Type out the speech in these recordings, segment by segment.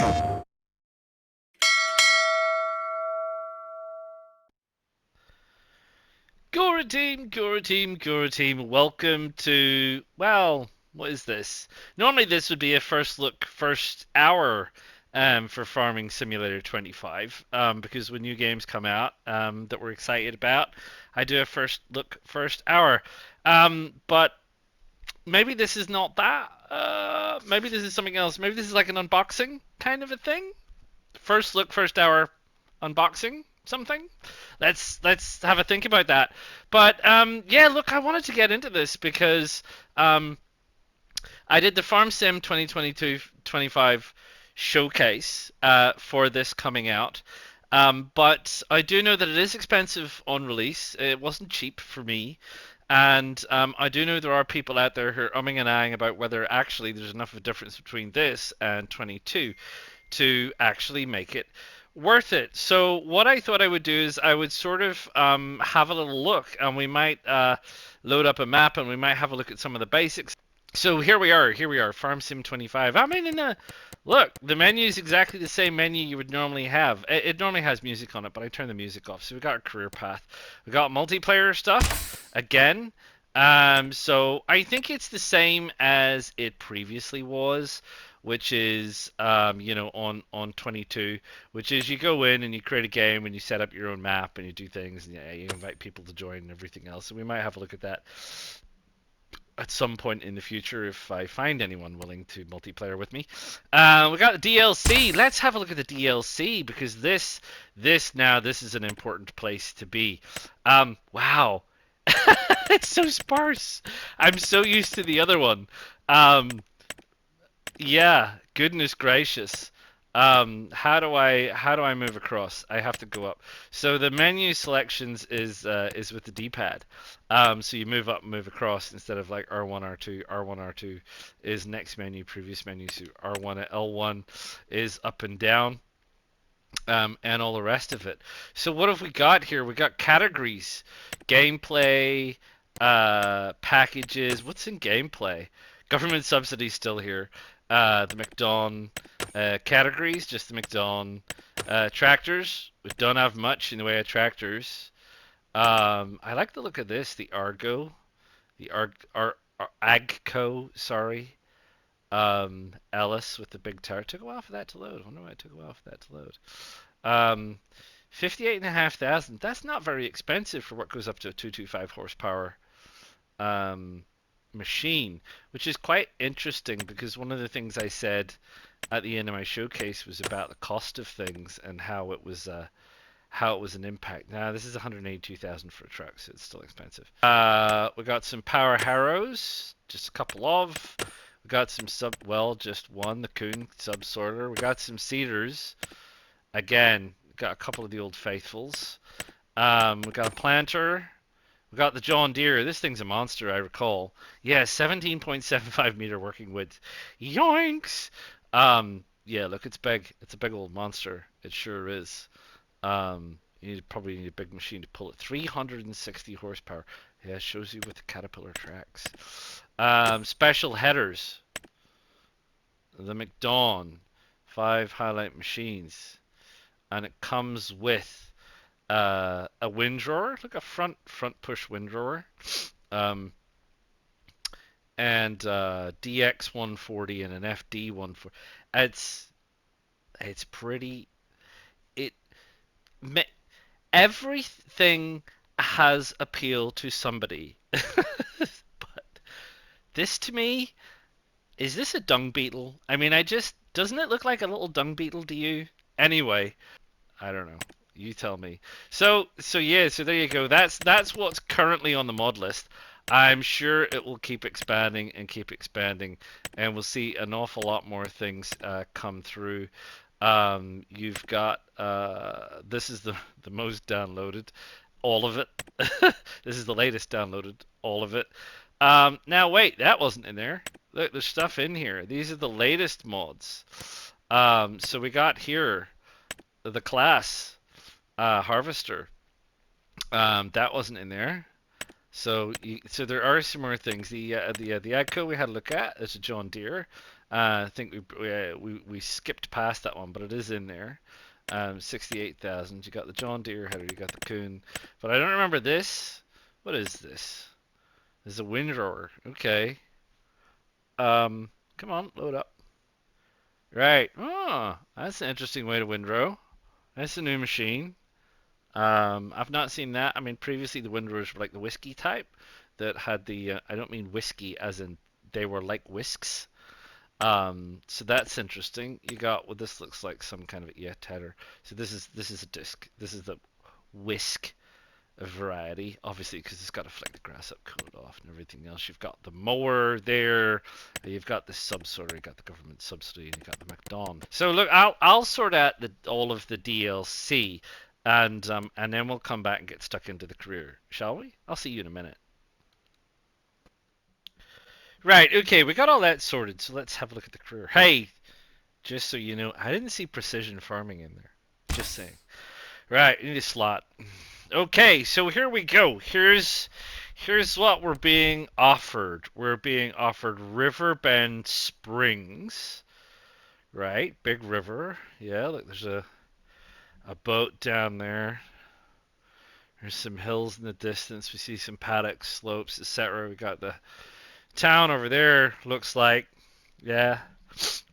Gora team, Gora team, Gora team. Welcome to, well, what is this? Normally this would be a first look, first hour for Farming Simulator 25 because when new games come out that we're excited about, I do a first look, first hour. But maybe this is not that. Maybe this is something else. Maybe this is like an unboxing kind of a thing. First look, first hour unboxing something. Let's have a think about that. But yeah, look, I wanted to get into this because I did the Farm Sim 2022-25 showcase for this coming out. But I do know that it is expensive on release. It wasn't cheap for me. And I do know there are people out there who are umming and ahhing about whether actually there's enough of a difference between this and 22 to actually make it worth it. So what I thought I would do is I would sort of have a little look, and we might load up a map, and we might have a look at some of the basics. So here we are. Here we are. Farm Sim 25. I mean, look, the menu is exactly the same menu you would normally have. It normally has music on it, but I turned the music off. So we got our career path. We got multiplayer stuff again. So I think it's the same as it previously was, which is on 22, which is you go in and you create a game and you set up your own map and you do things and yeah, you invite people to join and everything else. So we might have a look at that at some point in the future if I find anyone willing to multiplayer with me. We got the DLC. Let's have a look at the DLC because this is an important place to be. Wow, it's so sparse. I'm so used to the other one. Um, yeah, goodness gracious. How do I move across? I have to go up. So the menu selections is with the D-pad. So you move up, move across instead of like R1, R2. R1, R2 is next menu, previous menu. So R1, L1 is up and down. And all the rest of it. So what have we got here? We got categories, gameplay, packages. What's in gameplay? Government subsidies still here. The McDon categories, just the McDon tractors. We don't have much in the way of tractors. I like the look of this. The Argo, the Agco, sorry. Ellis with the big tower. Took a while for that to load. I wonder why it took a while for that to load. 58,500. That's not very expensive for what goes up to a 225 horsepower um, machine, which is quite interesting because one of the things I said at the end of my showcase was about the cost of things and how it was an impact. Now this is 182,000 for a truck, so it's still expensive. We got some power harrows, just a couple of. We got some just one, the Kuhn sub sorter. We got some seeders. Again, got a couple of the old faithfuls. We got a planter. We got the John Deere. This thing's a monster, I recall. Yeah, 17.75 meter working width. Yoinks! Yeah, look, it's big. It's a big old monster. It sure is. You probably need a big machine to pull it. 360 horsepower. Yeah, it shows you with the Caterpillar tracks. Special headers. The McDon. 5 highlight machines. And it comes with a windrower. Look, a front push windrower. Um, and DX 140 and an FD 140. It's pretty. It everything has appeal to somebody. But this to me, is this a dung beetle? I mean, doesn't it look like a little dung beetle to you? Anyway, I don't know. You tell me. So yeah, so there you go. That's what's currently on the mod list. I'm sure it will keep expanding, and we'll see an awful lot more things come through. You've got this is the most downloaded, all of it. This is the latest downloaded, all of it. Now wait, that wasn't in there. Look, there's stuff in here. These are the latest mods. So we got here the class harvester. That wasn't in there. So there are some more things. The AGCO we had a look at. It's a John Deere. I think we skipped past that one, but it is in there. 68,000. You got the John Deere header, you got the Coon, but I don't remember this. What is this? This is a windrower. Okay. Come on, load up. Right. Oh, that's an interesting way to windrow. That's a new machine. I've not seen that. I mean, previously the windrowers were like the whiskey type that had the. I don't mean whiskey as in they were like whisks. So that's interesting. You got what this looks like some kind of header. So this is a disc. This is the whisk variety, obviously because it's got to flick the grass up, cool it off, and everything else. You've got the mower there. You've got the subsoil. You've got the government subsidy, and you've got the McDonald. So look, I'll sort out all of the DLC, and then we'll come back and get stuck into the career, shall we? I'll see you in a minute. Right, okay, we got all that sorted, so let's have a look at the career. Hey, just so you know, I didn't see precision farming in there. Just saying. Right, we need a slot. Okay, so here we go. Here's what we're being offered. We're being offered Riverbend Springs. Right, big river. Yeah, look, there's a boat down there. There's some hills in the distance. We see some paddocks, slopes, etc. We got the town over there. Looks like, yeah,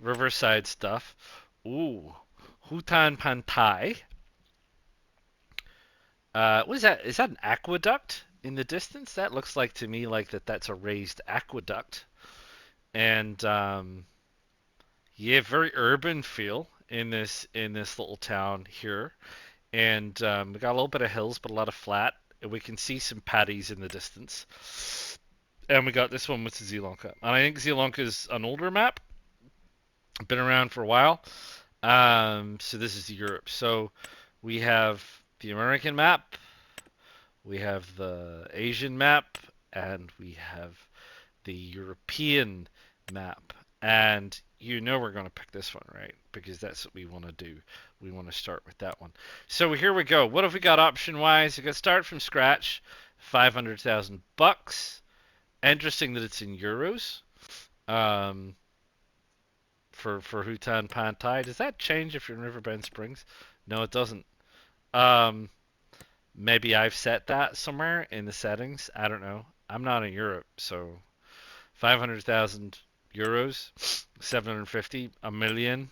riverside stuff. Ooh, Hutan Pantai. What is that? Is that an aqueduct in the distance? That looks like to me like that's a raised aqueduct. And yeah, very urban feel in this little town here. And we got a little bit of hills, but a lot of flat. And we can see some paddies in the distance. And we got this one with Sri Lanka. And I think Sri Lanka is an older map, been around for a while. So this is Europe. So we have the American map, we have the Asian map, and we have the European map. And you know we're going to pick this one, right? Because that's what we want to do. We want to start with that one. So here we go. What have we got option-wise? We got start from scratch, 500,000 bucks. Interesting that it's in euros. Um, for Hutan Pantai. Does that change if you're in Riverbend Springs? No, it doesn't. Um, Maybe I've set that somewhere in the settings. I don't know. I'm not in Europe, so 500,000 euros, 750, a million.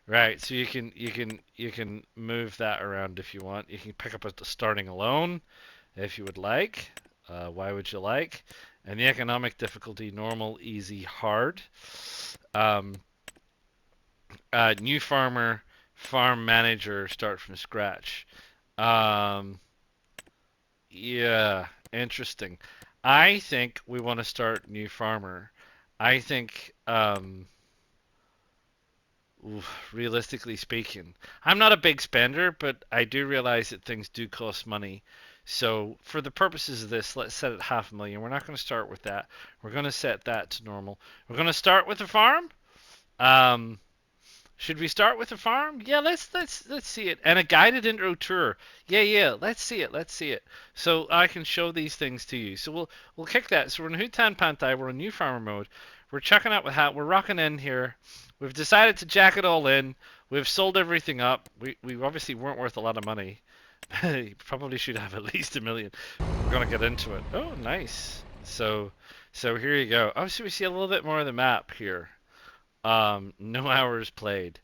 Right, so you can move that around if you want. You can pick up a starting alone if you would like. Why would you like? And the economic difficulty: normal, easy, hard. Um, New farmer, farm manager, start from scratch. Um, yeah, interesting. I think we want to start new farmer. I think, realistically speaking, I'm not a big spender, but I do realize that things do cost money. So for the purposes of this, let's set it 500,000. We're not going to start with that. We're going to set that to normal. We're going to start with a farm. Um, Should we start with a farm? Yeah, let's see it. And a guided intro tour. Yeah, let's see it. Let's see it. So I can show these things to you. So we'll kick that. So we're in Hutan Pantai. We're in new farmer mode. We're chucking out with hat. We're rocking in here. We've decided to jack it all in. We've sold everything up. We obviously weren't worth a lot of money. You probably should have at least a million. We're gonna get into it. Oh, nice. So here you go. Oh, so we see a little bit more of the map here. No hours played,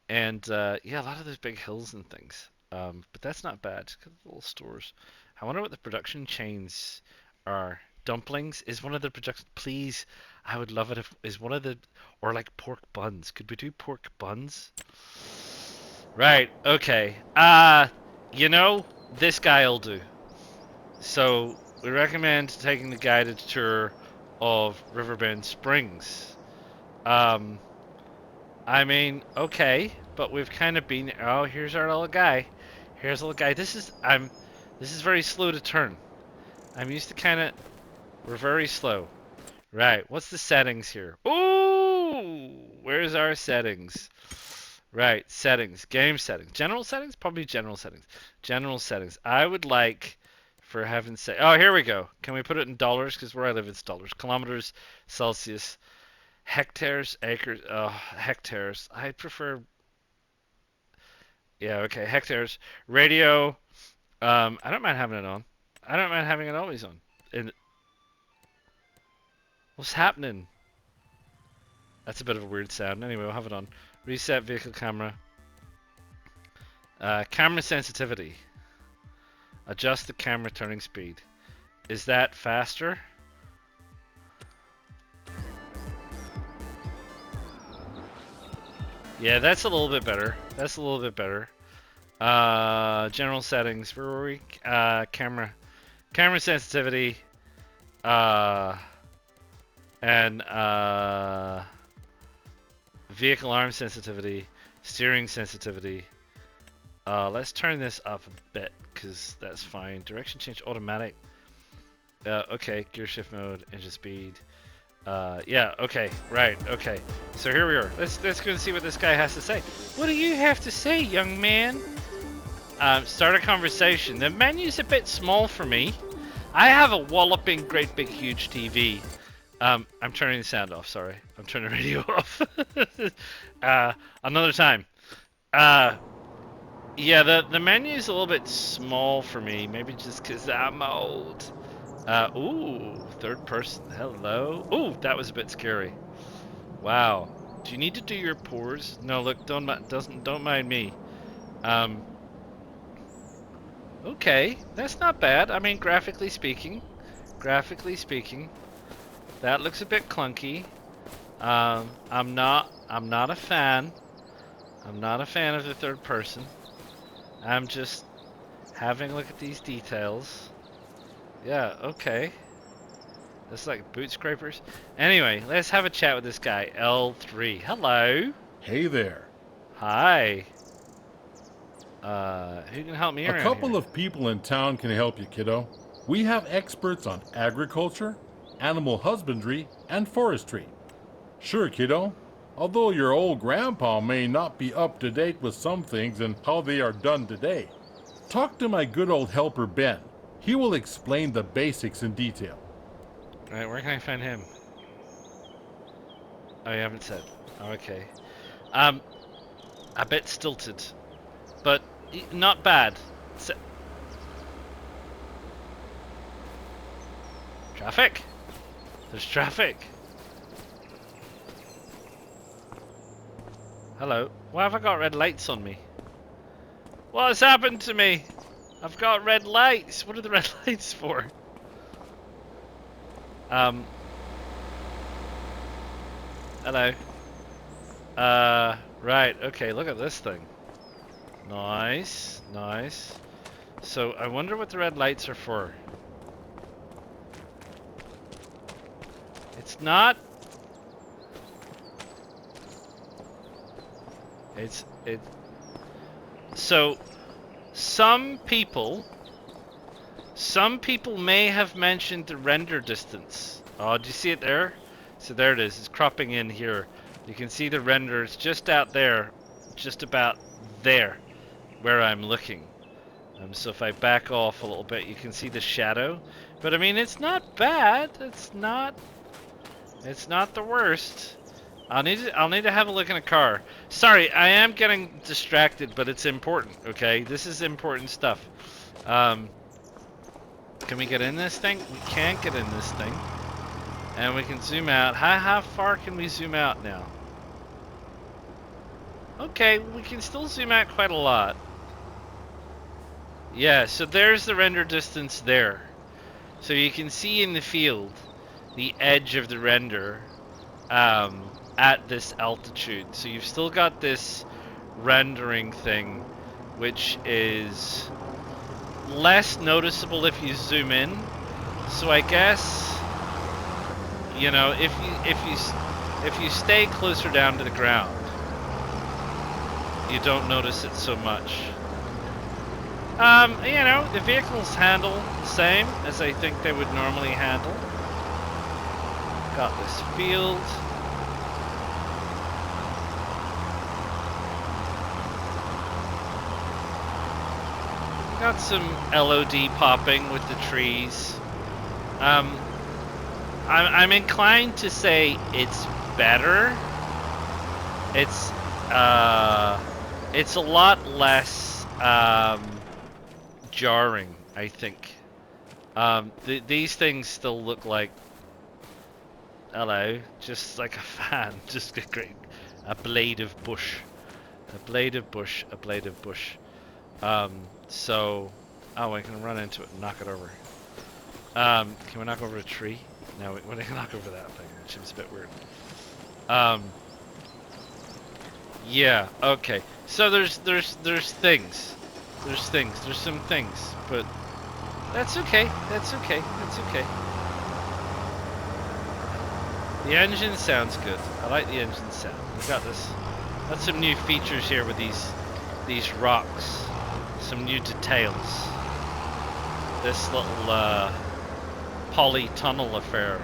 and yeah, a lot of those big hills and things. But that's not bad. It's got little stores. I wonder what the production chains are. Dumplings is one of the production. Please, I would love it if is one of the or like pork buns. Could we do pork buns? Right. Okay. You know this guy'll do. So we recommend taking the guided tour of Riverbend Springs. Um, I mean, okay, but we've kind of been. Oh, here's our little guy. Here's a little guy. This is very slow to turn. I'm used to kind of. We're very slow. Right. What's the settings here? Ooh, where's our settings? Right. Settings. Game settings. General settings. Probably general settings. General settings. I would like, for heaven's sake. Oh, here we go. Can we put it in dollars? Because where I live, it's dollars. Kilometers, Celsius. Hectares, acres, hectares. I prefer, yeah, okay, hectares. Radio, I don't mind having it on. I don't mind having it always on. And what's happening? That's a bit of a weird sound. Anyway, we'll have it on. Reset vehicle camera. Camera sensitivity. Adjust the camera turning speed. Is that faster? Yeah, that's a little bit better. That's a little bit better. General settings. Where were we? Camera sensitivity. And vehicle arm sensitivity. Steering sensitivity. Let's turn this up a bit because that's fine. Direction change automatic. Okay, gear shift mode, engine speed. Yeah, okay, right, okay. So here we are. Let's go and see what this guy has to say. What do you have to say, young man? Start a conversation. The menu's a bit small for me. I have a walloping great big huge TV. I'm turning the sound off, sorry. I'm turning the radio off. Another time. Yeah, the menu's a little bit small for me. Maybe just because I'm old. Ooh, third person. Hello. Ooh, that was a bit scary. Wow. Do you need to do your pores? No, look, don't mind me. Okay, that's not bad. I mean, graphically speaking, that looks a bit clunky. I'm not a fan. I'm not a fan of the third person. I'm just having a look at these details. Yeah, okay. That's like boot scrapers. Anyway, let's have a chat with this guy, L3. Hello. Hey there. Hi. Who can help me around A couple here? of people in town can help you, kiddo. We have experts on agriculture, animal husbandry, and forestry. Sure, kiddo. Although your old grandpa may not be up to date with some things and how they are done today. Talk to my good old helper Ben. He will explain the basics in detail. Alright, where can I find him? Oh, you haven't said. Oh, okay. A bit stilted, but not bad. Traffic? There's traffic. Hello. Why have I got red lights on me? What has happened to me? I've got red lights. What are the red lights for? Hello. Right, okay, look at this thing. Nice, nice. So, I wonder what the red lights are for. It's not... So, some people may have mentioned the render distance. Oh, do you see it there? So there it is. It's cropping in here. You can see the render. It's just out there, just about there, where I'm looking. So if I back off a little bit, you can see the shadow. But I mean, it's not bad. It's not the worst. I'll need to have a look in a car. Sorry, I am getting distracted, but it's important. Okay, this is important stuff. Can we get in this thing? We can't get in this thing. And we can zoom out. How far can we zoom out now? Okay, we can still zoom out quite a lot. Yeah, so there's the render distance there. So you can see in the field the edge of the render at this altitude. So you've still got this rendering thing, which is less noticeable if you zoom in. So I guess, you know, if you stay closer down to the ground, you don't notice it so much. You know, the vehicles handle the same as I think they would normally handle. Got this field. Got some LOD popping with the trees. I'm inclined to say it's better. It's it's a lot less jarring, I think. These things still look like, hello, just like a fan, just a great, a blade of bush, a blade of bush, a blade of bush. So, oh, we can run into it and knock it over. Can we knock over a tree? No, we can knock over that thing, which seems a bit weird. Yeah, okay. So there's things. There's some things, but that's okay. That's okay. That's okay. The engine sounds good. I like the engine sound. We got this. Got some new features here with these rocks. Some new details. This little poly tunnel affair.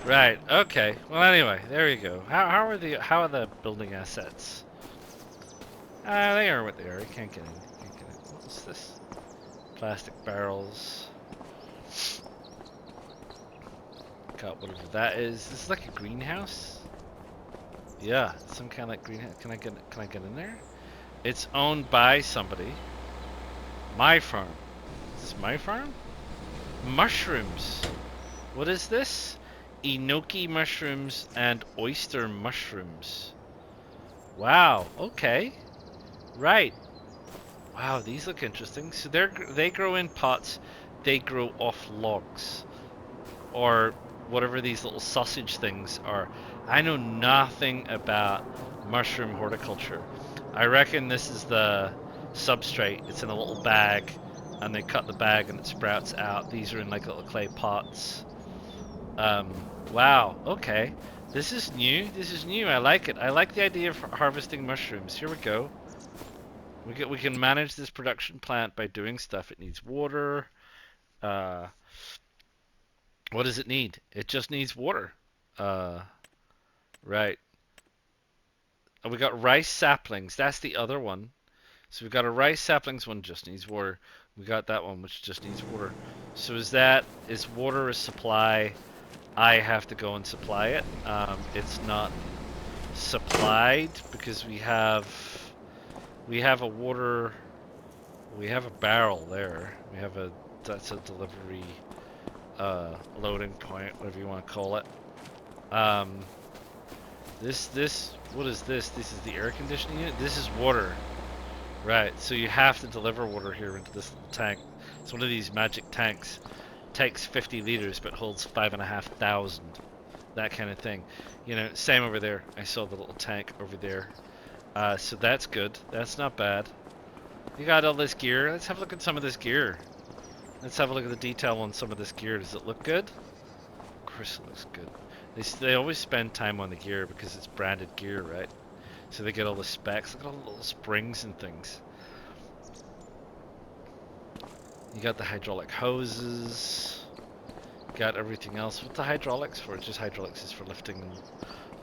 Right. Okay. Well, anyway, there you go. How are the building assets? They are what they are. You can't get in. Can't get in. What's this? Plastic barrels. Got whatever that is. This is like a greenhouse. Yeah, some kind of like greenhouse. Can I get in there? It's owned by somebody. My farm. Is this my farm? Mushrooms. What is this? Enoki mushrooms and oyster mushrooms. Wow, okay. Right. Wow, these look interesting. So they grow in pots. They grow off logs. Or whatever these little sausage things are. I know nothing about mushroom horticulture. I reckon this is the substrate. It's in a little bag, and they cut the bag and it sprouts out. These are in like little clay pots. Wow, okay. This is new. This is new. I like it. I like the idea of harvesting mushrooms. Here we go. We can manage this production plant by doing stuff. It needs water. What does it need? It just needs water. Right. Oh, we got rice saplings. That's the other one. So we've got a rice saplings one, just needs water. We got that one which just needs water. So is water a supply? I have to go and supply it. It's not supplied because we have a water, we have a barrel there. That's a delivery loading point, whatever you want to call it. What is this? This is the air conditioning unit. This is water. Right, so you have to deliver water here into this little tank. It's one of these magic tanks. Takes 50 liters but holds 5,500. That kind of thing. You know, same over there. I saw the little tank over there. So that's good. That's not bad. You got all this gear. Let's have a look at some of this gear. Let's have a look at the detail on some of this gear. Does it look good? Of course it looks good. They always spend time on the gear because it's branded gear, right? So they get all the specs. Look at all the little springs and things. You got the hydraulic hoses. Got everything else. What's the hydraulics for? Just hydraulics is for lifting,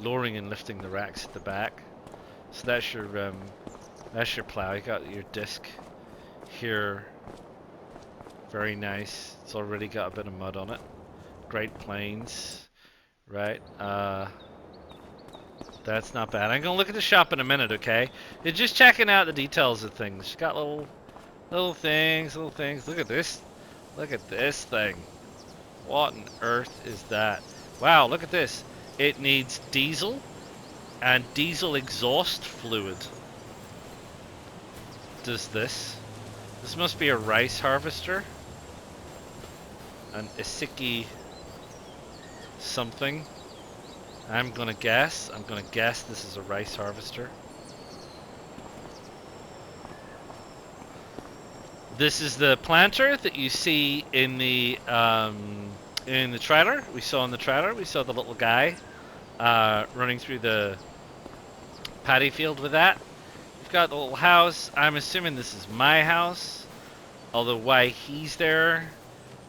lowering and lifting the racks at the back. So that's your plow. You got your disc here. Very nice. It's already got a bit of mud on it. Great Plains. Right. That's not bad. I'm gonna look at the shop in a minute, okay? You're just checking out the details of things. It's got little things. Look at this. Look at this thing. What on earth is that? Wow, look at this. It needs diesel and diesel exhaust fluid. Does this? This must be a rice harvester. An Isiki something. I'm gonna guess this is a rice harvester. This is the planter that you see in the trailer. We saw in the trailer. We saw the little guy running through the paddy field with that. We've got the little house. I'm assuming this is my house. Although why he's there?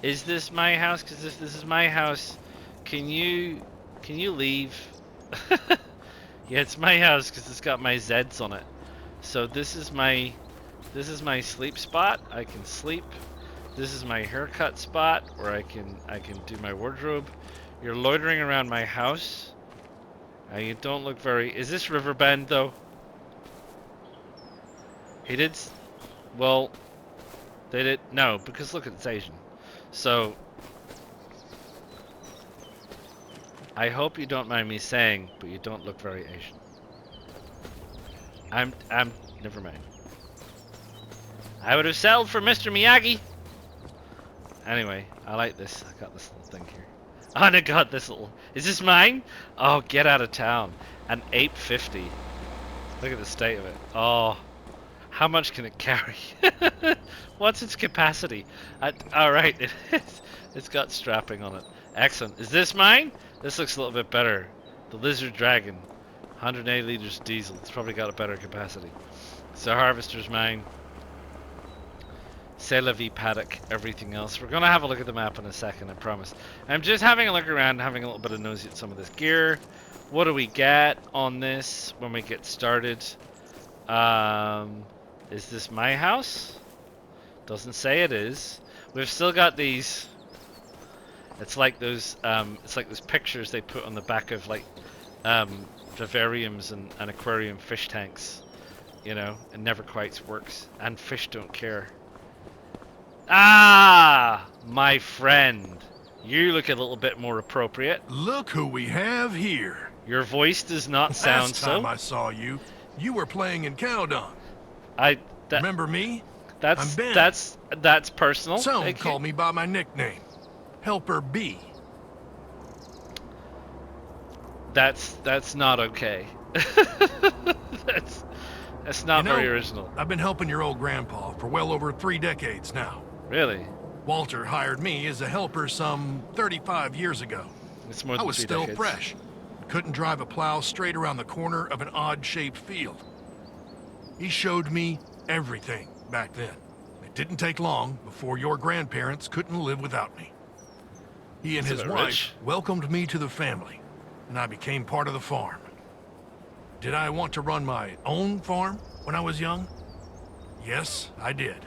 Is this my house? Because if this is my house, can you leave? Yeah, it's my house because it's got my Z's on it. So this is my sleep spot. I can sleep. This is my haircut spot where I can do my wardrobe. You're loitering around my house. You don't look very. Is this Riverbend though? He did. Well, they did no because look, it's Asian. So I hope you don't mind me saying, but you don't look very Asian. I'm. Never mind. I would have settled for Mr. Miyagi. Anyway, I like this. I got this little thing here. Oh, and I got this little. Is this mine? Oh, get out of town. An 850. Look at the state of it. Oh, how much can it carry? What's its capacity? All right, it's got strapping on it. Excellent. Is this mine? This looks a little bit better. The Lizard Dragon, 180 liters diesel. It's probably got a better capacity. So Harvester's mine. C'est la vie paddock, everything else. We're gonna have a look at the map in a second, I promise. I'm just having a look around, having a little bit of nosy at some of this gear. What do we get on this when we get started? Is this my house? Doesn't say it is. We've still got these. It's like those. It's like those pictures they put on the back of like vivariums and aquarium fish tanks. You know, it never quite works, and fish don't care. Ah, my friend, you look a little bit more appropriate. Look who we have here. Your voice does not sound Last time so. I saw you, you were playing in Cowdon. I that Remember me? that's I'm Ben. that's personal. Some Thank call you. me by my nickname, Helper B. That's not okay. that's that's not You know, very original. I've been helping your old grandpa for well over 3 decades now. Really, Walter hired me as a helper some 35 years ago. it's more I than was 3 still decades. fresh. Couldn't drive a plow straight around the corner of an odd-shaped field. He showed me everything back then. It didn't take long before your grandparents couldn't live without me. He and He's a his bit wife rich. welcomed me to the family, and I became part of the farm. Did I want to run my own farm when I was young? Yes, I did.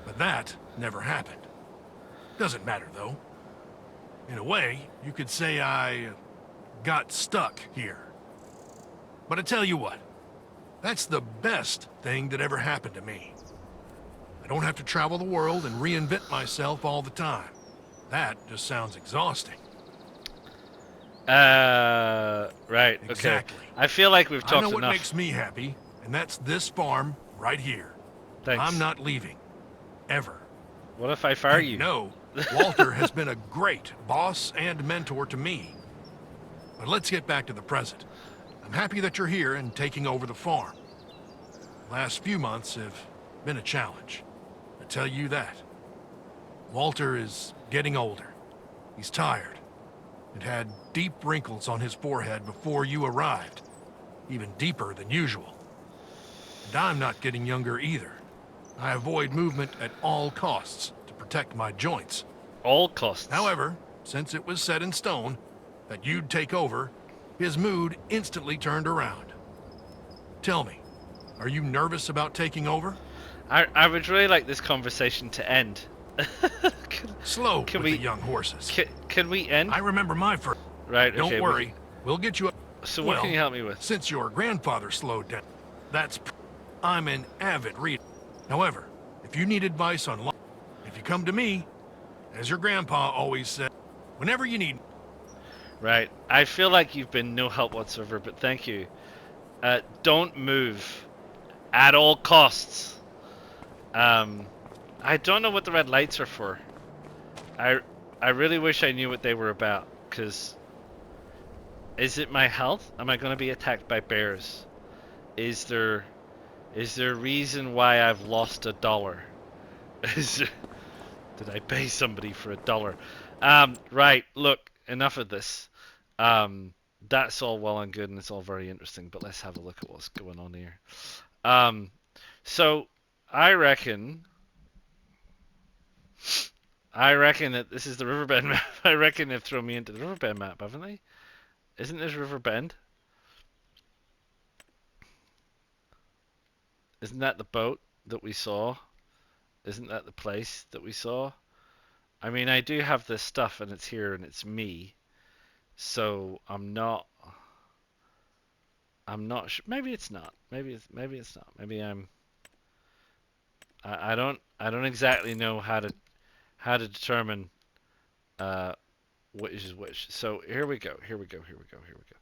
But that never happened. Doesn't matter, though. In a way, you could say I got stuck here. But I tell you what, that's the best thing that ever happened to me. I don't have to travel the world and reinvent myself all the time. That just sounds exhausting. Right. Okay. Exactly. I feel like we've I talked know what enough. makes me happy, and that's this farm right here. Thanks. I'm not leaving. Ever. What if I fire you? No, Walter has been a great boss and mentor to me. But let's get back to the present. I'm happy that you're here and taking over the farm. Last few months have been a challenge. I tell you that. Walter is getting older. He's tired. And had deep wrinkles on his forehead before you arrived. Even deeper than usual. And I'm not getting younger either. I avoid movement at all costs to protect my joints. All costs. However, since it was set in stone that you'd take over, his mood instantly turned around. Tell me, are you nervous about taking over? I would really like this conversation to end. can, Slow Can with we- the young horses. can we end? I remember my first. Right. Don't okay, worry, we'll get you up. So what Well, can you help me with? Since your grandfather slowed down, I'm an avid reader. However, if you need advice on life, if you come to me, as your grandpa always said, whenever you need. Right. I feel like you've been no help whatsoever, but thank you. Don't move at all costs. I don't know what the red lights are for. I really wish I knew what they were about, because is it my health? Am I going to be attacked by bears? Is there a reason why I've lost $1? Did I pay somebody for $1? Right, look, enough of this. That's all well and good and it's all very interesting, but let's have a look at what's going on here. So I reckon that this is the Riverbend map. I reckon they've thrown me into the Riverbend map, haven't they? Isn't this Riverbend? Isn't that the boat that we saw? Isn't that the place that we saw? I mean, I do have this stuff and it's here and it's me. So I'm not sure. Maybe it's not. Maybe it's not. Maybe I don't exactly know how to determine uh which is which. So here we go. Here we go. Here we go. Here we go.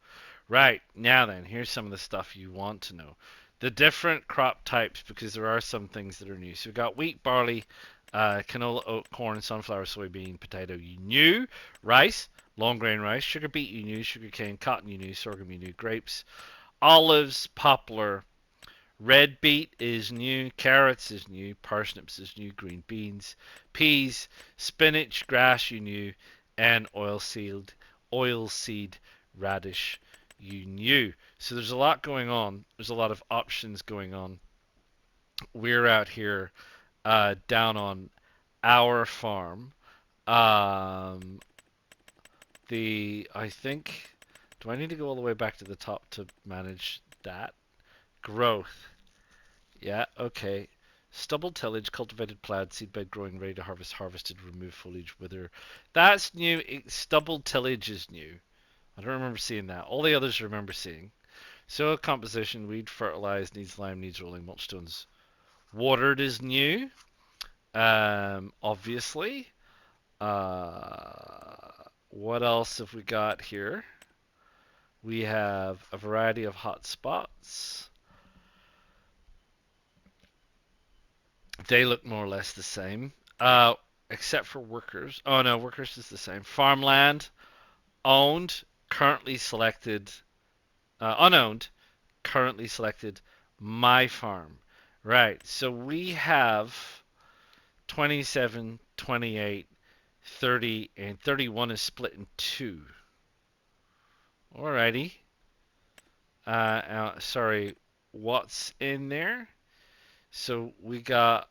Right, now then, here's some of the stuff you want to know. The different crop types, because there are some things that are new. So we've got wheat, barley, canola, oat, corn, sunflower, soybean, potato, you knew. Rice, long grain rice. Sugar beet, you knew. Sugar cane, cotton, you knew. Sorghum, you knew. Grapes, olives, poplar. Red beet is new. Carrots is new. Parsnips is new. Green beans, peas, spinach, grass, you knew. And oilseed radish, you knew. So there's a lot going on. There's a lot of options going on. We're out here down on our farm. Um, I think, do I need to go all the way back to the top to manage that? Growth. Yeah, okay. Stubble tillage, cultivated, plowed, seedbed growing, ready to harvest, harvested, remove foliage, wither. That's new. Stubble tillage is new. I don't remember seeing that. All the others I remember seeing. Soil composition, weed fertilized, needs lime, needs rolling, mulch stones. Watered is new, obviously. What else have we got here? We have a variety of hot spots. They look more or less the same, except for workers. Oh no, workers is the same. Farmland, owned, currently selected, unowned, currently selected, my farm. Right, so we have 27, 28, 30, and 31 is split in two. Alrighty. Sorry, what's in there? So we got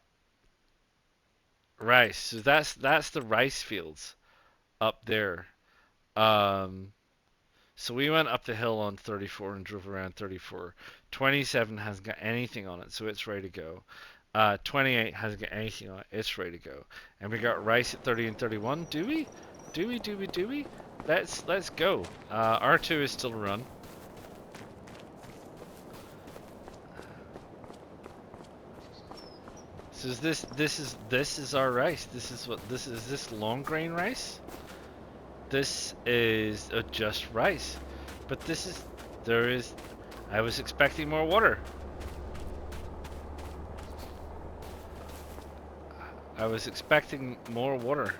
rice. So that's the rice fields up there. Um, so we went up the hill on 34 and drove around 34. 27 hasn't got anything on it, so it's ready to go. 28 hasn't got anything on it, it's ready to go. And we got rice at 30 and 31. Do we? Do we? Do we? Do we? Let's go. R2 is still run. So is this is our rice. This long grain rice? This is just rice. But I was expecting more water. I was expecting more water.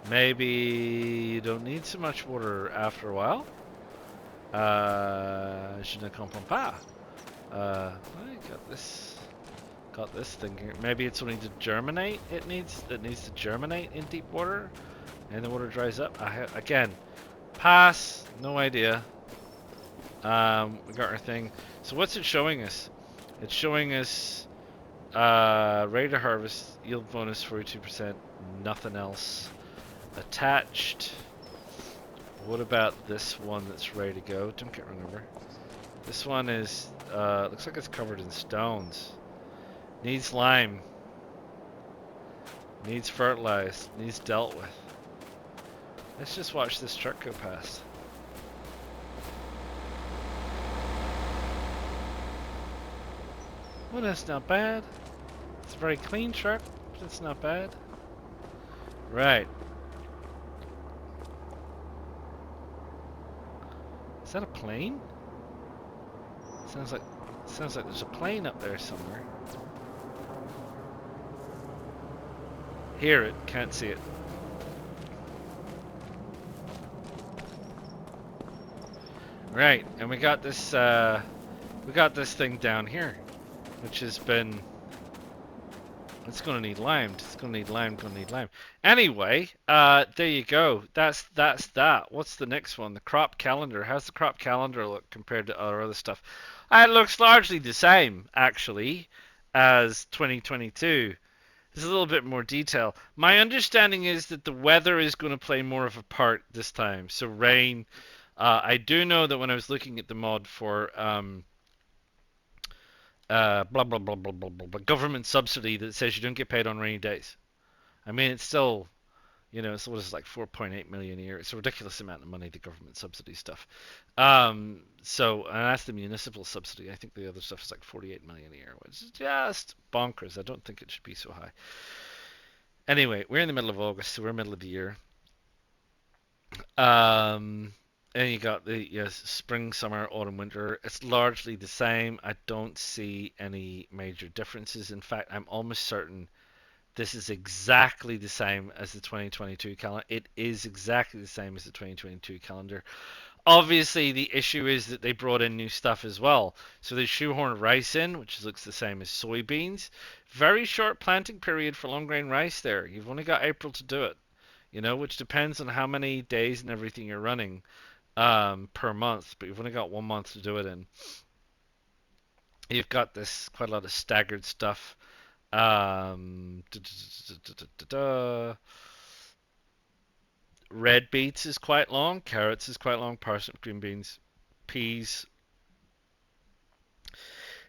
Maybe you don't need so much water after a while. Je ne comprends pas. I got this thing here. Maybe it's only to germinate. It needs to germinate in deep water, and the water dries up. Again, pass. No idea. We got our thing. So what's it showing us? It's showing us ready to harvest, yield bonus 42%, nothing else attached. What about this one that's ready to go? Don't get run over. This one is looks like it's covered in stones. Needs lime. Needs fertilized. Needs dealt with. Let's just watch this truck go past. Well, that's not bad. It's a very clean truck, but it's not bad. Right. Is that a plane? Sounds like there's a plane up there somewhere. Hear it, can't see it. Right, and we got this thing down here, which has been. It's gonna need limed. It's gonna need lime. Gonna need lime. Anyway, there you go. That's that. What's the next one? The crop calendar. How's the crop calendar look compared to our other stuff? It looks largely the same, actually, as 2022. There's a little bit more detail. My understanding is that the weather is going to play more of a part this time. So rain. I do know that when I was looking at the mod for blah blah blah blah blah blah blah government subsidy that says you don't get paid on rainy days. I mean, it's still, it's what is it, like 4.8 million a year. It's a ridiculous amount of money, the government subsidy stuff. And that's the municipal subsidy. I think the other stuff is like 48 million a year, which is just bonkers. I don't think it should be so high. Anyway, we're in the middle of August, so we're middle of the year. Um, and you got the spring, summer, autumn, winter. It's largely the same. I don't see any major differences. In fact, I'm almost certain this is exactly the same as the 2022 calendar. It is exactly the same as the 2022 calendar. Obviously, the issue is that they brought in new stuff as well. So they shoehorned rice in, which looks the same as soybeans. Very short planting period for long grain rice there. You've only got April to do it, which depends on how many days and everything you're running per month. But you've only got 1 month to do it in. You've got this quite a lot of staggered stuff. Um, Red beets is quite long, carrots is quite long, parsnip, green beans, peas.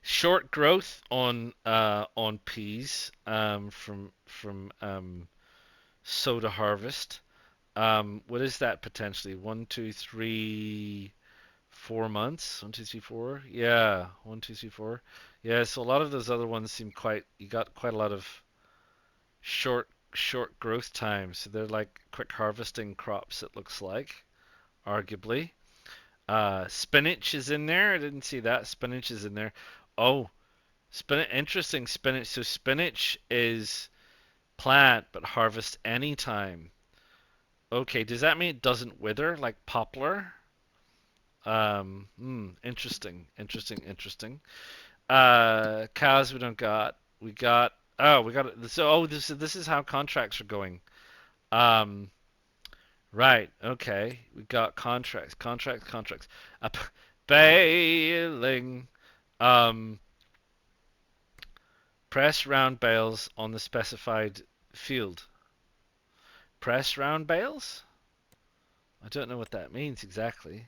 Short growth on peas from soda harvest. What is that potentially? 1, 2, 3, 4 months. 1, 2, 3, 4. Yeah, 1, 2, 3, 4. Yeah, so a lot of those other ones seem quite. You got quite a lot of short growth times. So they're like quick harvesting crops. It looks like, arguably. Spinach is in there. I didn't see that. Spinach is in there. Oh, spinach. Interesting spinach. So spinach is plant but harvest anytime. Okay, does that mean it doesn't wither like poplar? Interesting, interesting, interesting. Cows we don't got. We got. So this is how contracts are going. Um, right. Okay. We got contracts. Baling. Um, Press round bales on the specified field. Press round bales? I don't know what that means exactly.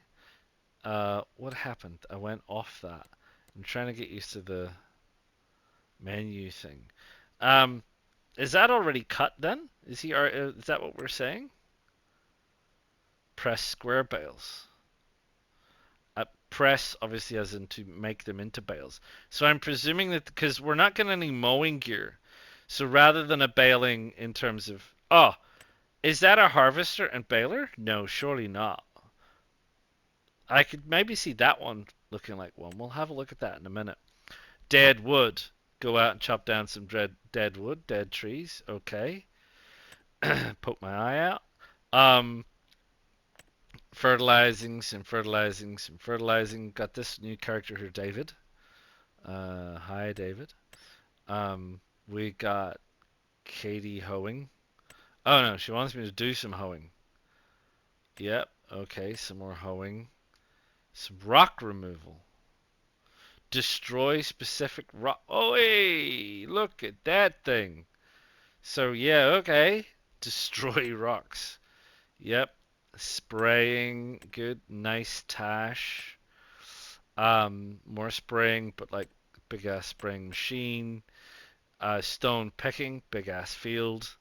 What happened? I went off that. I'm trying to get used to the menu thing. Um, is that already cut then? Is that what we're saying? Press square bales. Press obviously as in to make them into bales. So I'm presuming that because we're not getting any mowing gear, so rather than a baling in terms of is that a harvester and baler? No, surely not. I could maybe see that one looking like one. We'll have a look at that in a minute. Dead wood. Go out and chop down some dead wood, dead trees. Okay. Poke my eye out. Um, fertilizing. Got this new character here, David. Hi, David. We got Katie hoeing. Oh no, she wants me to do some hoeing. Yep. Okay, some more hoeing. Some rock removal. Destroy specific rock. Oh, hey, look at that thing. So yeah, okay. Destroy rocks. Yep. Spraying, good, nice tash. More spraying, but like big ass spraying machine. Stone picking, big ass field.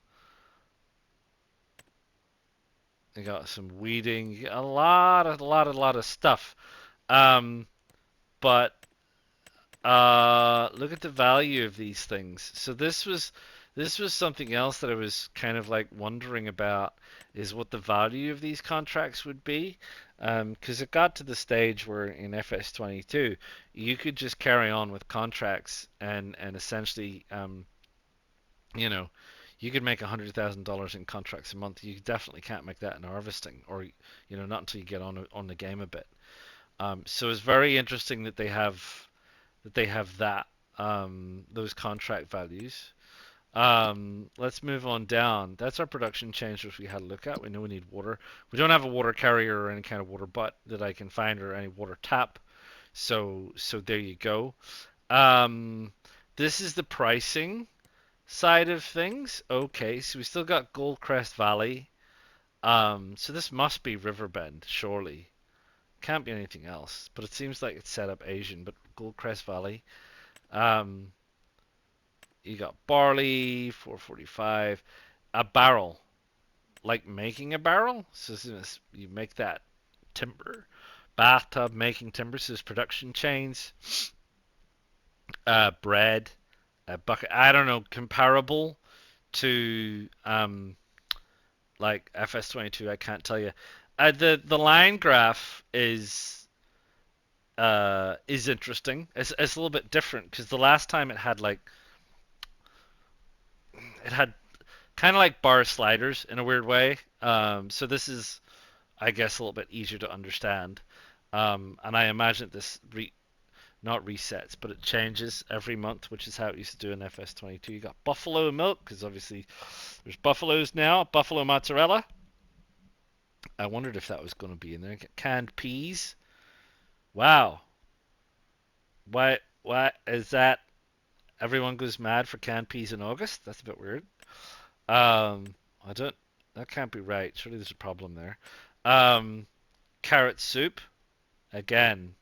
You got some weeding, a lot of stuff. Um, but look at the value of these things. So this was something else that I was kind of like wondering about is what the value of these contracts would be. Because it got to the stage where in FS22 you could just carry on with contracts and essentially you know you could make $100,000 in contracts a month. You definitely can't make that in harvesting, or not until you get on the game a bit. So it's very interesting that those contract values. Let's move on down. That's our production change, which we had a look at. We know we need water. We don't have a water carrier or any kind of water butt that I can find or any water tap. So there you go. Um, this is the pricing side of things. Okay, so we still got Goldcrest Valley. So this must be Riverbend, surely. Can't be anything else. But it seems like it's set up Asian. But Goldcrest Valley. Um, you got barley, 445. A barrel, like making a barrel. So you make that timber. Bathtub making timber. So there's production chains. Bread, a bucket. I don't know, comparable to like FS22. I can't tell you. The line graph is interesting. It's a little bit different because the last time it had kind of like bar sliders in a weird way. So this is, I guess, a little bit easier to understand. And I imagine this not resets, but it changes every month, which is how it used to do in FS22. You got buffalo milk because obviously there's buffaloes now. Buffalo mozzarella. I wondered if that was going to be in there. Get canned peas. Wow. Why is that? Everyone goes mad for canned peas in August. That's a bit weird. I don't. That can't be right. Surely there's a problem there. Um, carrot soup. Again,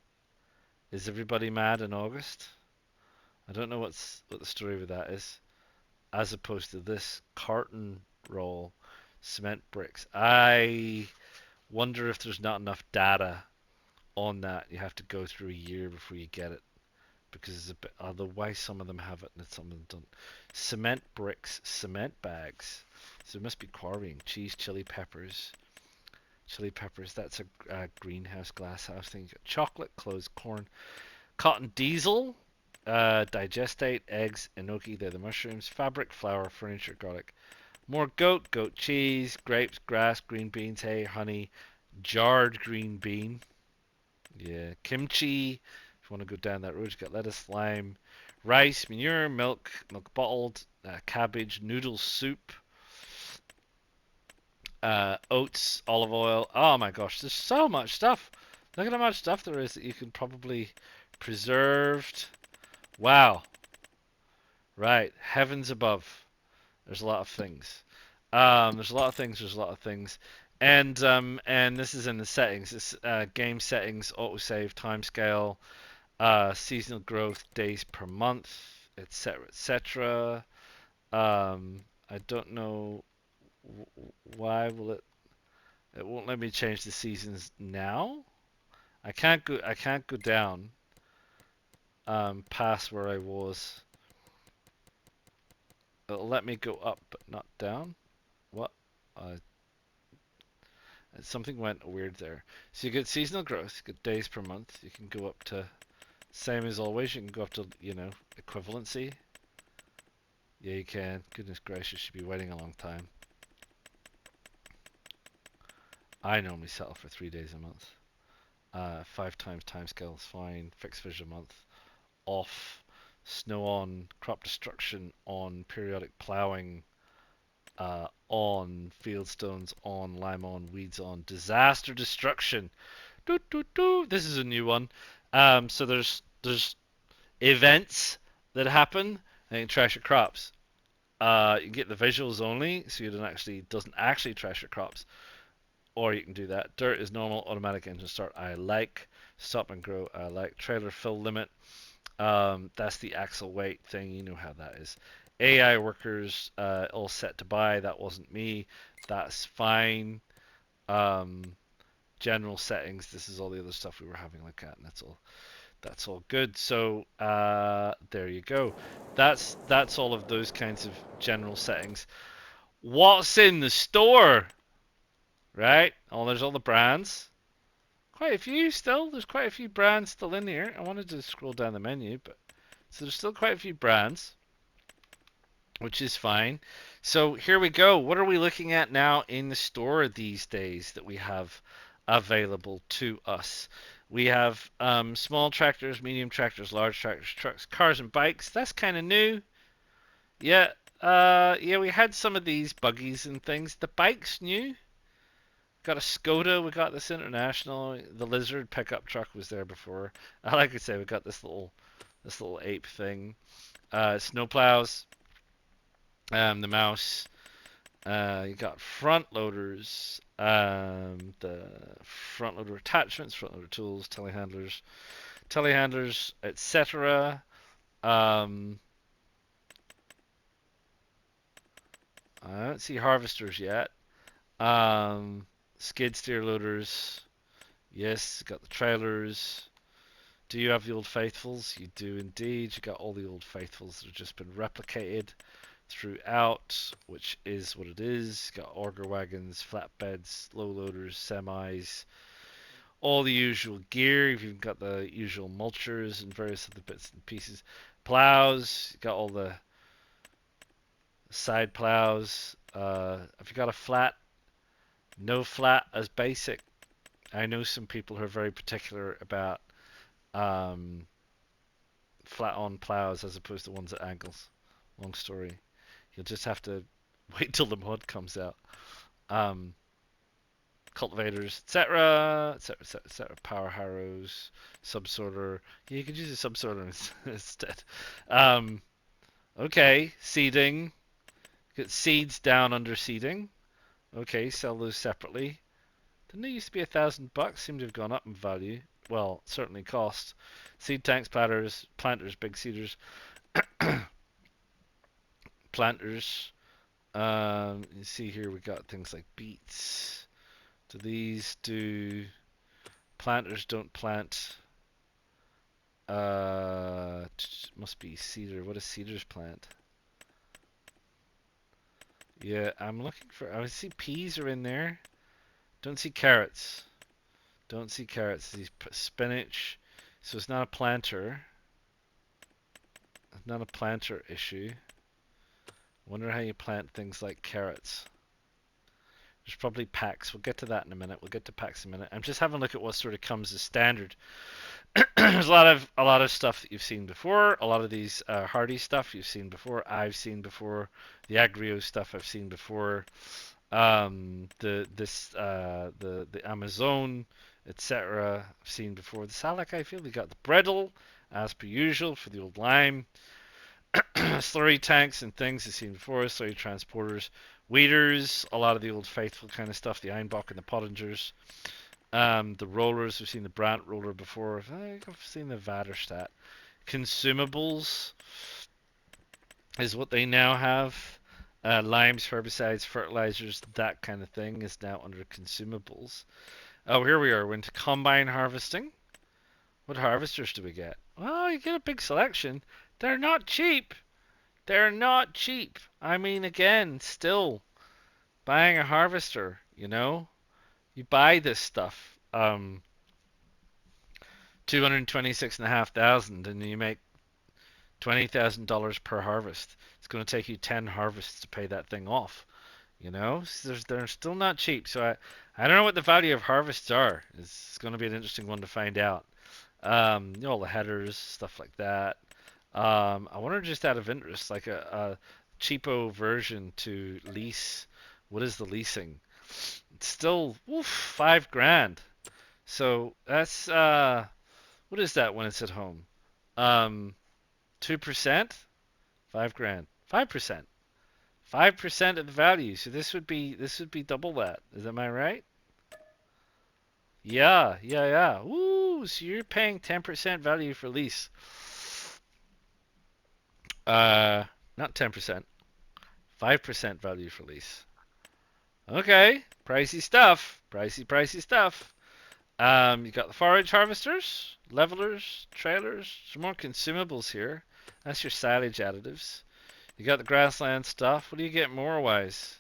is everybody mad in August? I don't know what the story with that is. As opposed to this carton roll cement bricks. I wonder if there's not enough data on that. You have to go through a year before you get it because it's a bit otherwise some of them have it and some of them don't. Cement bricks, cement bags. So it must be quarrying. Cheese, chili peppers. Chili peppers, that's a greenhouse, glass house thing. You got chocolate, clothes, corn, cotton diesel, digestate, eggs, enoki, they're the mushrooms, fabric, flour, furniture, garlic. More goat, goat cheese, grapes, grass, green beans, hay, honey, jarred green bean. Yeah, kimchi. If you want to go down that road, you got lettuce, lime, rice, manure, milk, milk bottled, cabbage, noodle soup, oats, olive oil. Oh my gosh, there's so much stuff. Look at how much stuff there is that you can probably preserved. Wow. Right. Heavens above. There's a lot of things. There's a lot of things. There's a lot of things. And this is in the settings. This game settings, autosave, timescale, seasonal growth, days per month, etc., etc. I don't know why will it. It won't let me change the seasons now. I can't go. I can't go down past where I was. It'll let me go up, but not down. What? Uh, Something went weird there. So you get seasonal growth, you get days per month. You can go up to same as always. You can go up to equivalency. Yeah, you can. Goodness gracious, you'd be waiting a long time. I normally settle for 3 days a month. 5 times timescale is fine. Fixed fish a month. Off. Snow on. Crop destruction on. Periodic plowing on. Fieldstones on. Lime on. Weeds on. Disaster destruction. Doo, doo, doo. This is a new one. So there's events that happen and you can trash your crops. You can get the visuals only, so you don't actually doesn't actually trash your crops. Or you can do that. Dirt is normal, automatic engine start. I like. Stop and grow. I like. Trailer fill limit. That's the axle weight thing. You know how that is. AI workers all set to buy. That wasn't me. That's fine. Um, General settings. This is all the other stuff we were having a look at, and that's all. That's all good. So there you go. That's all of those kinds of general settings. What's in the store? Right? Oh, there's all the brands. Quite a few still. There's quite a few brands still in here. I wanted to scroll down the menu, but so there's still quite a few brands, which is fine. So here we go. What are we looking at now in the store these days that we have available to us? We have small tractors, medium tractors, large tractors, trucks, cars, and bikes. That's kind of new. Yeah, yeah, we had some of these buggies and things. The bike's new. Got a Skoda. We got this International. The Lizard pickup truck was there before. Like I say, we got this little ape thing. Snowplows. The mouse. You got front loaders. The front loader attachments, front loader tools, telehandlers, etc. Um, I don't see harvesters yet. Um, skid steer loaders. Yes, got the trailers. Do you have the Old Faithfuls? You do indeed. You got all the Old Faithfuls that have just been replicated throughout, which is what it is. Got auger wagons, flatbeds, low loaders, semis, all the usual gear. You've even got the usual mulchers and various other bits and pieces. Plows, you got all the side plows. Have you got a flat? No flat as basic. I know some people who are very particular about um, flat on plows as opposed to ones at angles. Long story. You'll just have to wait till the mod comes out. Um, cultivators, etc., etc., etc., etc. Power harrows, subsorter. Yeah, you could use a subsorter instead. Okay, seeding. Get seeds down under seeding. Okay, sell those separately. Didn't they used to be $1,000? Seem to have gone up in value. Well, certainly cost. Seed tanks, planters, big seeders, planters. You see here we got things like beets. Do these do planters don't plant? Must be cedar. What does cedars plant? Yeah, I'm looking for. I see peas are in there. Don't see carrots. Don't see carrots. See spinach. So it's not a planter. Not a planter issue. Wonder how you plant things like carrots. There's probably packs. We'll get to that in a minute. We'll get to packs in a minute. I'm just having a look at what sort of comes as standard. There's a lot of stuff that you've seen before. A lot of these hardy stuff you've seen before. I've seen before. The aggro stuff I've seen before. The Amazon, etc. I've seen before. The Salak, I feel we got the Bredel as per usual for the old lime. Slurry tanks and things you've seen before. Slurry transporters, weeders, a lot of the old faithful kind of stuff. The Einbach and the Pottingers. The rollers, we've seen the Brandt roller before. I think I've seen the Vaderstadt. Consumables is what they now have. Limes, herbicides, fertilizers, that kind of thing is now under consumables. Oh, here we are. We're into combine harvesting. What harvesters do we get? Well, you get a big selection. They're not cheap. They're not cheap. I mean, again, still buying a harvester, you know? You buy this stuff. 226,500 and you make $20,000 per harvest. It's going to take you 10 harvests to pay that thing off. You know, they're still not cheap. So I don't know what the value of harvests are. It's going to be an interesting one to find out. You know, all the headers, stuff like that. I wonder just out of interest, like a cheapo version to lease. What is the leasing? It's still 5 grand. So that's what is that when it's at home? 2%, 5 grand, 5%, 5% of the value. So this would be double that. Am I right? Yeah, yeah, yeah. Ooh, so you're paying 10% value for lease. Uh, Not 10%, 5% value for lease. Okay, pricey stuff. Pricey stuff. You got the forage harvesters, levelers, trailers, some more consumables here. That's your silage additives. You got the grassland stuff. What do you get more wise?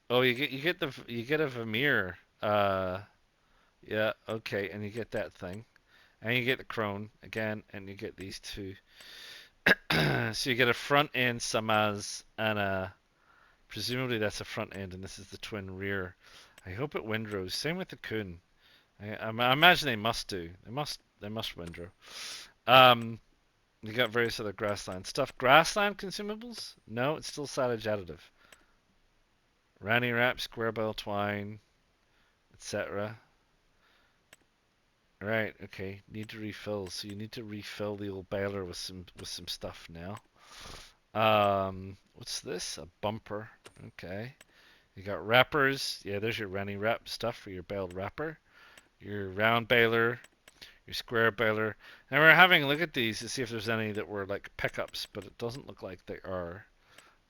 Oh, you get a Vermeer. Yeah, okay, and you get that thing, and you get the crone again, and you get these two. So you get a front end Samaz and a presumably that's a front end, and this is the twin rear. I hope it windrows. Same with the Kun. I imagine they must do. They must windrow. Um, you got various other grassland stuff. Grassland consumables? No, it's still silage additive. Ranny wrap, square bale twine, etc. Right, okay. Need to refill. So you need to refill the old baler with some stuff now. What's this? A bumper. Okay. You got wrappers. Yeah, there's your Ranny wrap stuff for your baled wrapper. Your round baler, your square baler. And we're having a look at these to see if there's any that were like pickups, but it doesn't look like they are.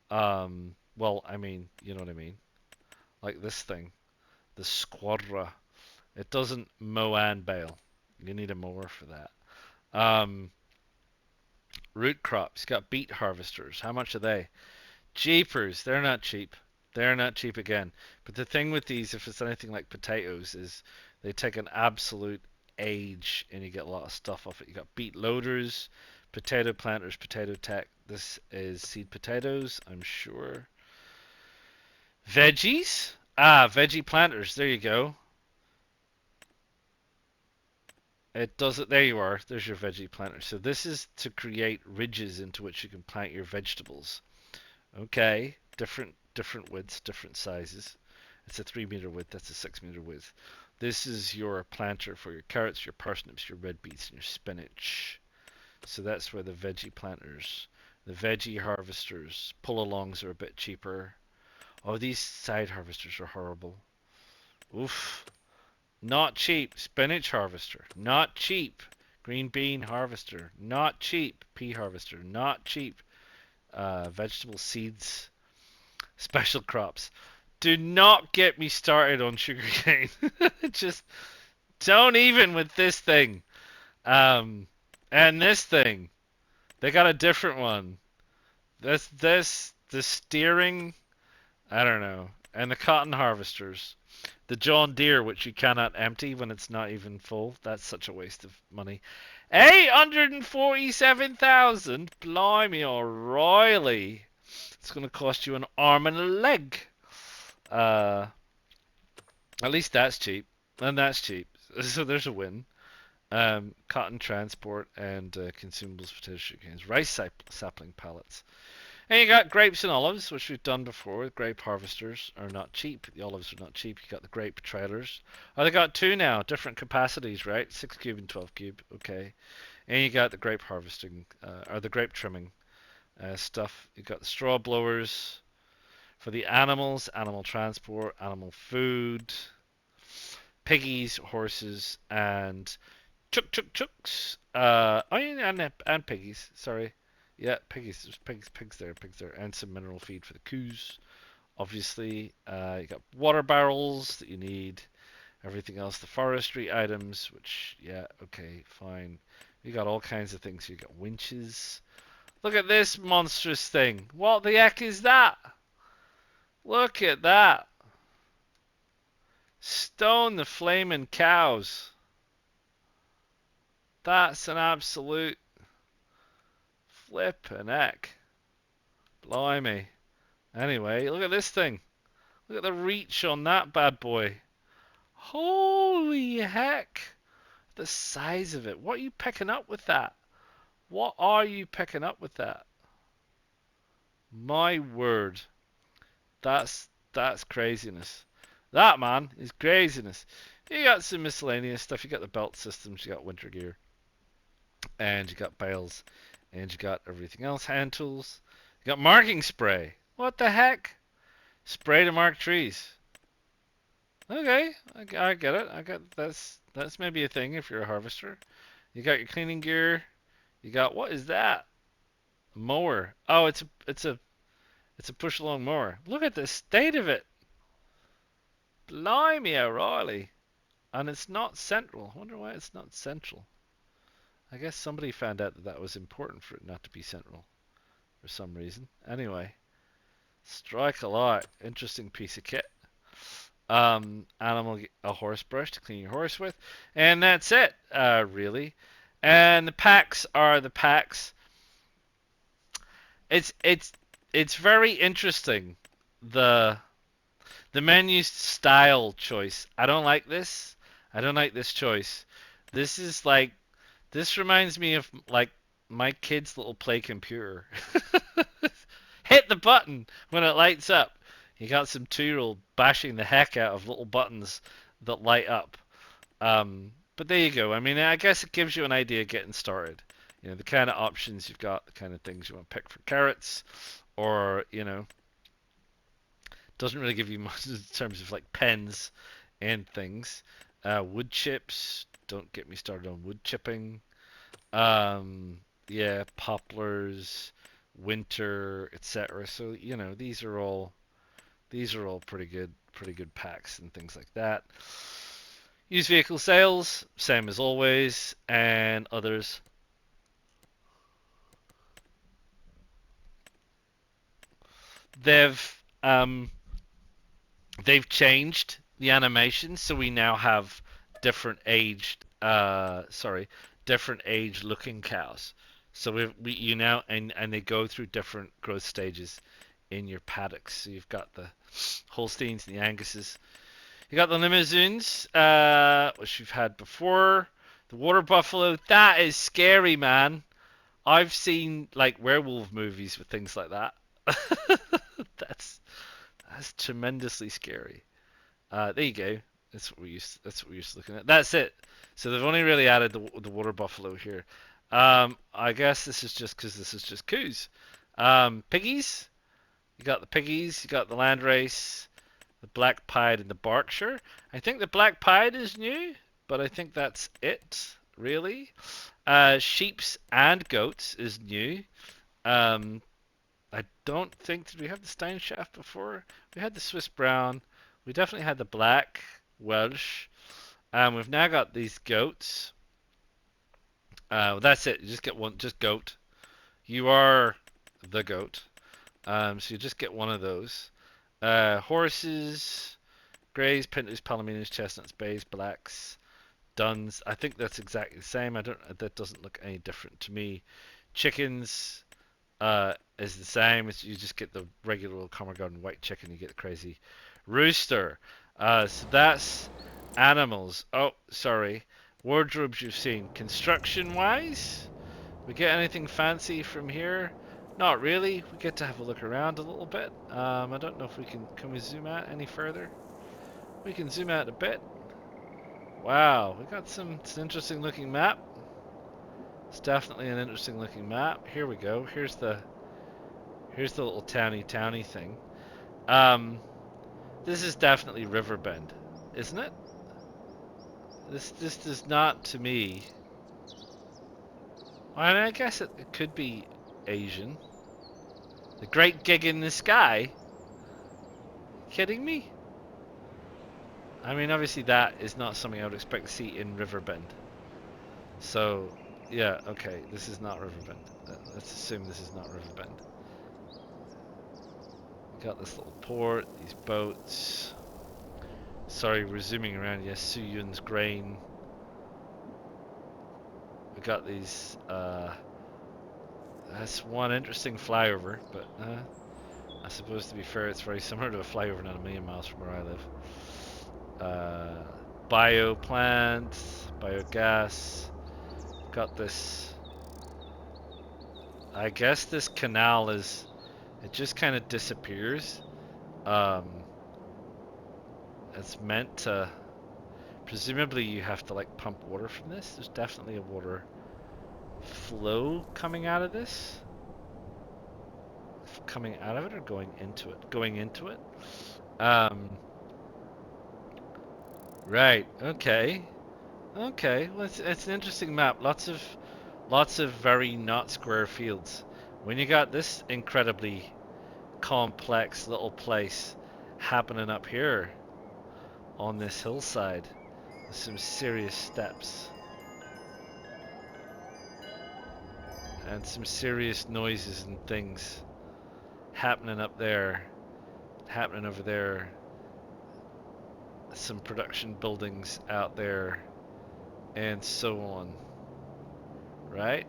Well, I mean, you know what I mean. Like this thing, the Squadra. It doesn't mow and bale. You need a mower for that. Um, root crops. Got beet harvesters. How much are they? Jeepers, they're not cheap. They're not cheap again. But the thing with these, if it's anything like potatoes, is they take an absolute age and you get a lot of stuff off it. You got beet loaders, potato planters, potato tech. This is seed potatoes, I'm sure. Veggies? Ah, veggie planters. There you go. It does it. There you are. There's your veggie planter. So this is to create ridges into which you can plant your vegetables. Okay, different widths, different sizes. It's a 3 meter width, that's a 6 meter width. This is your planter for your carrots, your parsnips, your red beets, and your spinach. So that's where the veggie planters, the veggie harvesters, pull-alongs are a bit cheaper. Oh, these side harvesters are horrible. Oof. Not cheap. Spinach harvester, not cheap. Green bean harvester, not cheap. Pea harvester, not cheap. Vegetable seeds, special crops. Do not get me started on sugarcane. Just don't even with this thing. Um, and this thing, they got a different one. The steering, I don't know. And the cotton harvesters. The John Deere, which you cannot empty when it's not even full. That's such a waste of money. 847,000? Blimey, O'Reilly. It's going to cost you an arm and a leg. Uh, at least that's cheap. And that's cheap. So there's a win. Cotton transport and consumables, potato sugarcanes, rice sapling pallets. And you got grapes and olives, which we've done before. Grape harvesters are not cheap. The olives are not cheap. You got the grape trailers. Oh, they got two now, different capacities, right? 6 cube and 12 cube. Okay. And you got the grape harvesting, or the grape trimming stuff. You got the straw blowers for the animals, animal transport, animal food, piggies, horses, and chooks. Oh yeah, and piggies. Sorry, yeah, piggies. There's pigs there, and some mineral feed for the coos. Obviously, you got water barrels that you need. Everything else, the forestry items, which yeah, okay, fine. You got all kinds of things. You got winches. Look at this monstrous thing. What the heck is that? Look at that. Stone the flaming cows. That's an absolute flippin' heck. Blimey. Anyway, look at this thing. Look at the reach on that bad boy. Holy heck. The size of it. What are you picking up with that? What are you picking up with that? My word. That's craziness. That, man, is craziness. You got some miscellaneous stuff. You got the belt systems. You got winter gear. And you got bales. And you got everything else. Hand tools. You got marking spray. What the heck? Spray to mark trees. Okay, I get it. I got that's maybe a thing if you're a harvester. You got your cleaning gear. You got what is that? A mower. Oh, it's a push along mower. Look at the state of it. Blimey, O'Reilly. And it's not central. I wonder why it's not central. I guess somebody found out that that was important for it not to be central for some reason. Anyway, strike a lot. Interesting piece of kit. A horse brush to clean your horse with, and that's it, really. And the packs are the packs. It's very interesting, the the menu style choice. I don't like this. I don't like this choice. This is like this reminds me of like my kid's little play computer. Hit the button when it lights up. You got some 2-year-old bashing the heck out of little buttons that light up. But there you go. I mean, I guess it gives you an idea getting started. You know, the kind of options you've got, the kind of things you want to pick for carrots, or, you know, doesn't really give you much in terms of like pens and things. Wood chips, don't get me started on wood chipping. Yeah, poplars, winter, etc. So these are all pretty good packs and things like that. Used vehicle sales, same as always, and others. They've um, they've changed the animation, so we now have different aged, different age looking cows. So we you now and they go through different growth stages in your paddocks. So you've got the Holsteins and the Anguses. You got the Limousines, which you've had before. The Water Buffalo, that is scary, man. I've seen like werewolf movies with things like that. that's that's tremendously scary. There you go. That's what we used to looking at. That's it. So they've only really added the water buffalo here. I guess this is just because this is just coos. Piggies. You got the piggies. You got the landrace, the black pied, and the Berkshire. I think the black pied is new, but I think that's it really. Sheeps and goats is new. Um, I don't think did we have the Stein Shaft before? We had the Swiss Brown. We definitely had the black Welsh. We've now got these goats. That's it. You just get one. Just goat. You are the goat. So you just get one of those. Horses, greys, pintos, palominos, chestnuts, bays, blacks, duns. I think that's exactly the same. I don't. That doesn't look any different to me. Chickens is the same. You just get the regular old Common Garden white chicken. You get the crazy rooster. So that's animals. Oh, sorry. Wardrobes you've seen. Construction wise, we get anything fancy from here? Not really. We get to have a look around a little bit. I don't know if we can we zoom out any further? We can zoom out a bit. Wow, we got it's an interesting looking map. It's definitely an interesting looking map. Here we go. Here's the little towny thing. This is definitely Riverbend, isn't it? This does not to me. I mean, I guess it could be Asian. The Great Gig in the Sky. Kidding me? I mean, obviously that is not something I would expect to see in Riverbend. So, yeah, okay, this is not Riverbend. Let's assume this is not Riverbend. Got this little port, these boats. Sorry, we're zooming around. Yes, Su Yun's grain. We got these. That's one interesting flyover, but I suppose to be fair, it's very similar to a flyover not a million miles from where I live. Bioplant, biogas. Got this. I guess this canal is. It just kind of disappears. It's meant to. Presumably, you have to like pump water from this. There's definitely a water flow coming out of this. Coming out of it or going into it? Going into it. Right. Okay. Okay. Well, it's an interesting map. Lots of very not square fields. When you got this incredibly complex little place happening up here on this hillside, with some serious steps and some serious noises and things happening up there, happening over there. Some production buildings out there, and so on. Right?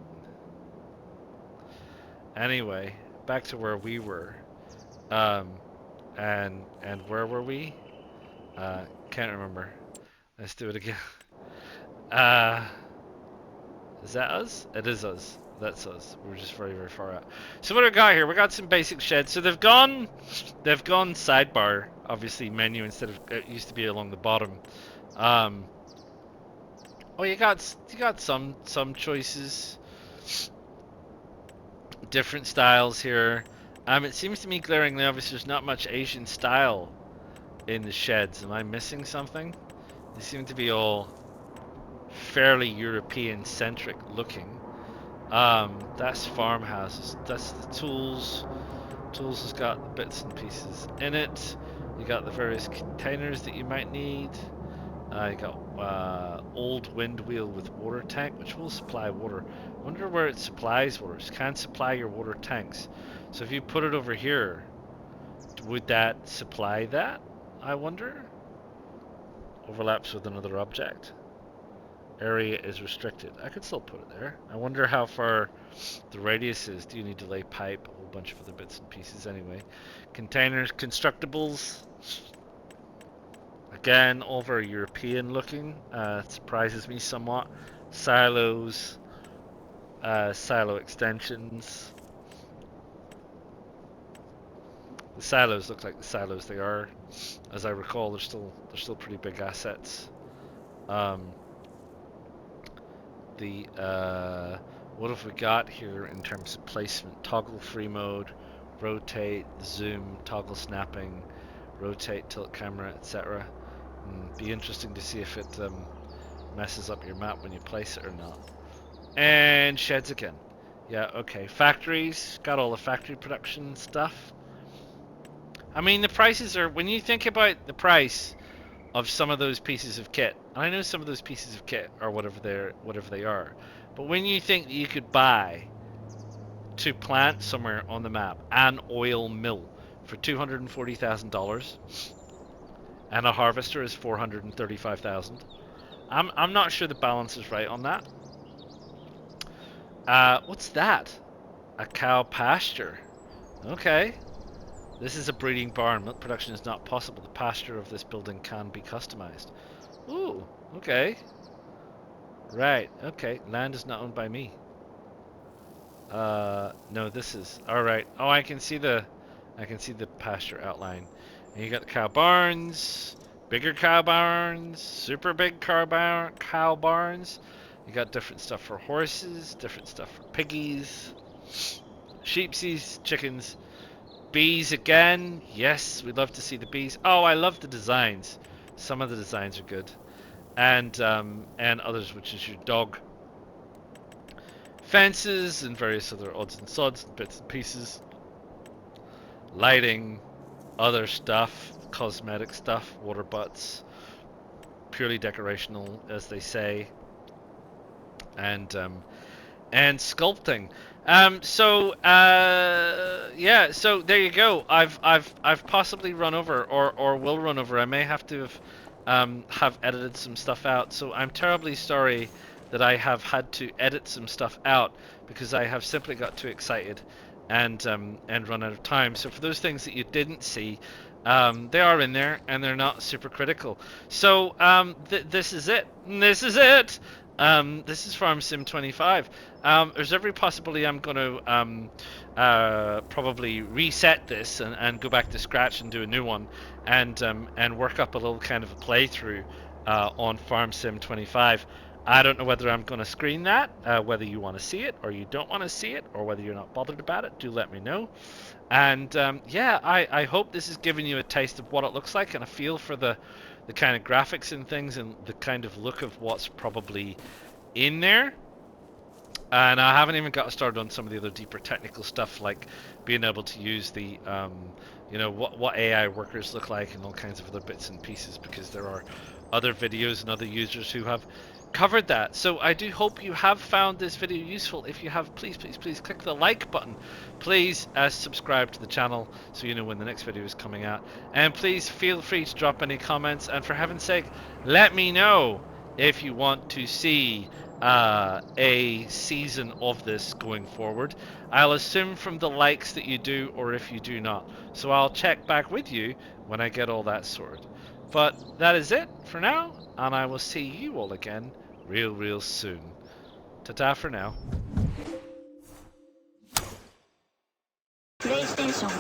Anyway, back to where we were. And where were we? Can't remember. Let's do it again. Is that us? It is us. That's us. We're just very, very far out. So what do we got here? We got some basic sheds. So they've gone sidebar, obviously menu instead of it used to be along the bottom. Oh, you got some choices, different styles here. It seems to me glaringly obvious there's not much Asian style in the sheds. Am I missing something? They seem to be all fairly European-centric looking. That's farmhouses. That's the tools. Tools has got the bits and pieces in it. You got the various containers that you might need. You got old wind wheel with water tank, which will supply water. I wonder where it supplies water. It can supply your water tanks. So if you put it over here, would that supply that? I wonder. Overlaps with another object. Area is restricted. I could still put it there. I wonder how far the radius is. Do you need to lay pipe? A whole bunch of other bits and pieces anyway. Containers, constructibles. Again, all very European looking. Surprises me somewhat. Silos, silo extensions. The silos look like the silos they are. As I recall, they're still pretty big assets. What have we got here in terms of placement? Toggle free mode, rotate, zoom, toggle snapping, rotate, tilt camera, etc. Be interesting to see if it messes up your map when you place it or not. And sheds again. Yeah, okay. Factories, got all the factory production stuff. I mean, the prices are, when you think about the price of some of those pieces of kit, and I know some of those pieces of kit are whatever they are, but when you think that you could buy to plant somewhere on the map an oil mill for $240,000 and a harvester is $435,000, I'm not sure the balance is right on that. What's that? A cow pasture. Okay. This is a breeding barn. Milk production is not possible. The pasture of this building can be customized. Ooh, okay. Right, okay. Land is not owned by me. No, this is alright. Oh, I can see the pasture outline. And you got the cow barns, bigger cow barns, super big cow barns. You got different stuff for horses, different stuff for piggies, sheepsies, chickens, bees again. Yes, we'd love to see the bees. Oh, I love the designs. Some of the designs are good. And others, which is your dog. Fences and various other odds and sods and bits and pieces. Lighting, other stuff, cosmetic stuff, water butts, purely decorational, as they say, and sculpting. Yeah. So there you go. I've possibly run over, or will run over. I may have to have edited some stuff out. So I'm terribly sorry that I have had to edit some stuff out because I have simply got too excited and run out of time. So for those things that you didn't see, they are in there and they're not super critical. So this is it. This is it. This is Farm Sim 25. There's every possibility I'm going to probably reset this and go back to scratch and do a new one and work up a little kind of a playthrough on Farm Sim 25. I don't know whether I'm going to screen that, whether you want to see it or you don't want to see it, or whether you're not bothered about it. Do let me know. And yeah, I hope this has given you a taste of what it looks like and a feel for the kind of graphics and things and the kind of look of what's probably in there. And I haven't even got started on some of the other deeper technical stuff, like being able to use the what AI workers look like and all kinds of other bits and pieces, because there are other videos and other users who have covered that. So I do hope you have found this video useful. If you have, please click the like button. Please subscribe to the channel so you know when the next video is coming out, and please feel free to drop any comments, and for heaven's sake, let me know if you want to see a season of this going forward. I'll assume from the likes that you do, or if you do not. So I'll check back with you when I get all that sorted. But that is it for now, and I will see you all again real soon. Ta-ta for now. PlayStation